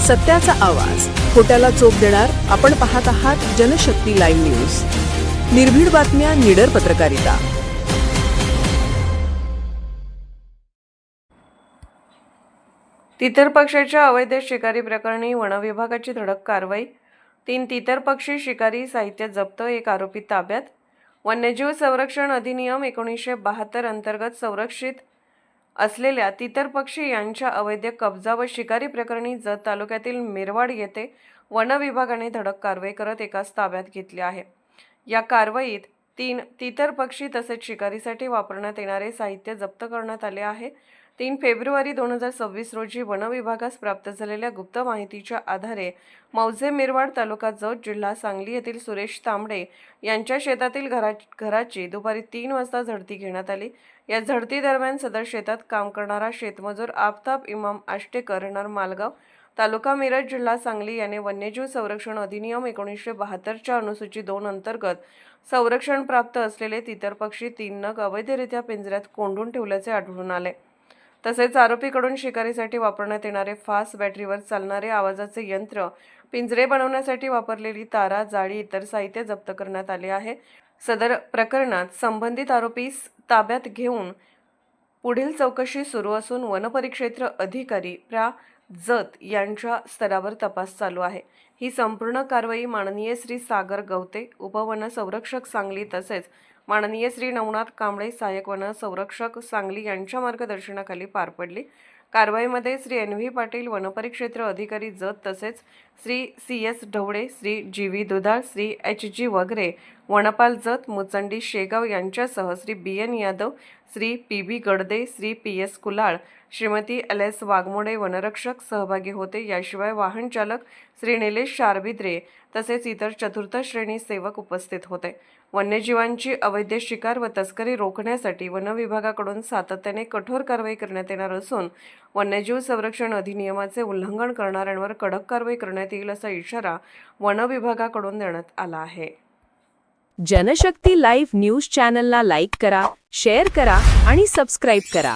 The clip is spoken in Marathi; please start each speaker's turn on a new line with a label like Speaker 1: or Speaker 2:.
Speaker 1: सत्याचा आवाज, खोट्याला चोप देणार. आपण पाहत आहात जनशक्ती लाईव्ह न्यूज. निर्भीड बातम्या, निडर पत्रकारिता.
Speaker 2: तितर पक्षाच्या अवैध शिकारी प्रकरणी वन विभागाची धडक कारवाई. 3 तितर पक्षी शिकारी साहित्य जप्त, 1 आरोपी ताब्यात. वन्यजीव संरक्षण अधिनियम 1972 अंतर्गत संरक्षित असलेल्या तितर पक्षी यांच्या अवैध कब्जा व शिकारी प्रकरणी जत तालुक्यातील मिरवाड येथे वन विभागाने धडक कारवाई करत एकास ताब्यात घेतले आहे. या कारवाईत 3 तितर पक्षी तसेच शिकारीसाठी वापरण्यात येणारे साहित्य जप्त करण्यात आले आहे. 3 फेब्रुवारी 2026 रोजी वन विभागास प्राप्त झालेल्या गुप्त माहितीच्या आधारे मौजे मिरवाड तालुका जत जिल्हा सांगली येथील सुरेश तांबडे यांच्या शेतातील घराची दुपारी 3 वाजता झडती घेण्यात आली. या झडती दरम्यान सदर शेतात काम करणारा शेतमजूर आफताब इमाम आष्टेकर राहणार मालगाव तालुका मिरज जिल्हा सांगली याने वन्यजीव संरक्षण अधिनियम 1972 च्या अनुसूची 2 अंतर्गत संरक्षण प्राप्त असलेले तितर पक्षी 3 नग अवैधरित्या पिंजऱ्यात कोंडून ठेवल्याचे आढळून आले. तसेच आरोपीकडून शिकारीसाठी वापरण्यात येणारे फास्ट बॅटरीवर चालणारे आवाजाचे यंत्र, पिंजरे बनवण्यासाठी वापरलेली तारा, जाळी इतर साहित्य जप्त करण्यात आले आहे. सदर प्रकरणात संबंधित आरोपीस ताब्यात घेऊन पुढील चौकशी सुरू असून वनपरिक्षेत्र अधिकारी प्रा. जत यांच्या स्तरावर तपास चालू आहे. ही संपूर्ण कारवाई माननीय श्री सागर गवते, उपवन संरक्षक सांगली तसेच माननीय श्री नवनाथ कांबळे, सहाय्यक वन संरक्षक सांगली यांच्या मार्गदर्शनाखाली पार पडली. कारवाईमध्ये श्री NV पाटील, वनपरिक्षेत्र अधिकारी जत तसेच श्री CS ढवळे, श्री GV दुधाळ, श्री HG वगैरे वनपाल जत, मुचंडी शेगाव यांच्यासह Shri BN Yadav, Shri PB Gadade, Shri PS कुलाळ, Shrimati LS Waghmode वनरक्षक सहभागी होते. याशिवाय वाहन चालक श्री निलेश शारबिद्रे तसेच इतर चतुर्थ श्रेणी सेवक उपस्थित होते. वन्यजीवांची अवैध शिकार व तस्करी रोखण्यासाठी वन विभागाकडून सातत्याने कठोर कारवाई करण्यात येणार असून वन्यजीव संरक्षण अधिनियमाचे उल्लंघन करणाऱ्यांवर कडक कारवाई करण्यात येईल असा इशारा वन विभागाकडून देण्यात आला आहे.
Speaker 1: जनशक्ती लाईव्ह न्यूज चॅनलला लाईक करा, शेअर करा आणि सबस्क्राईब करा.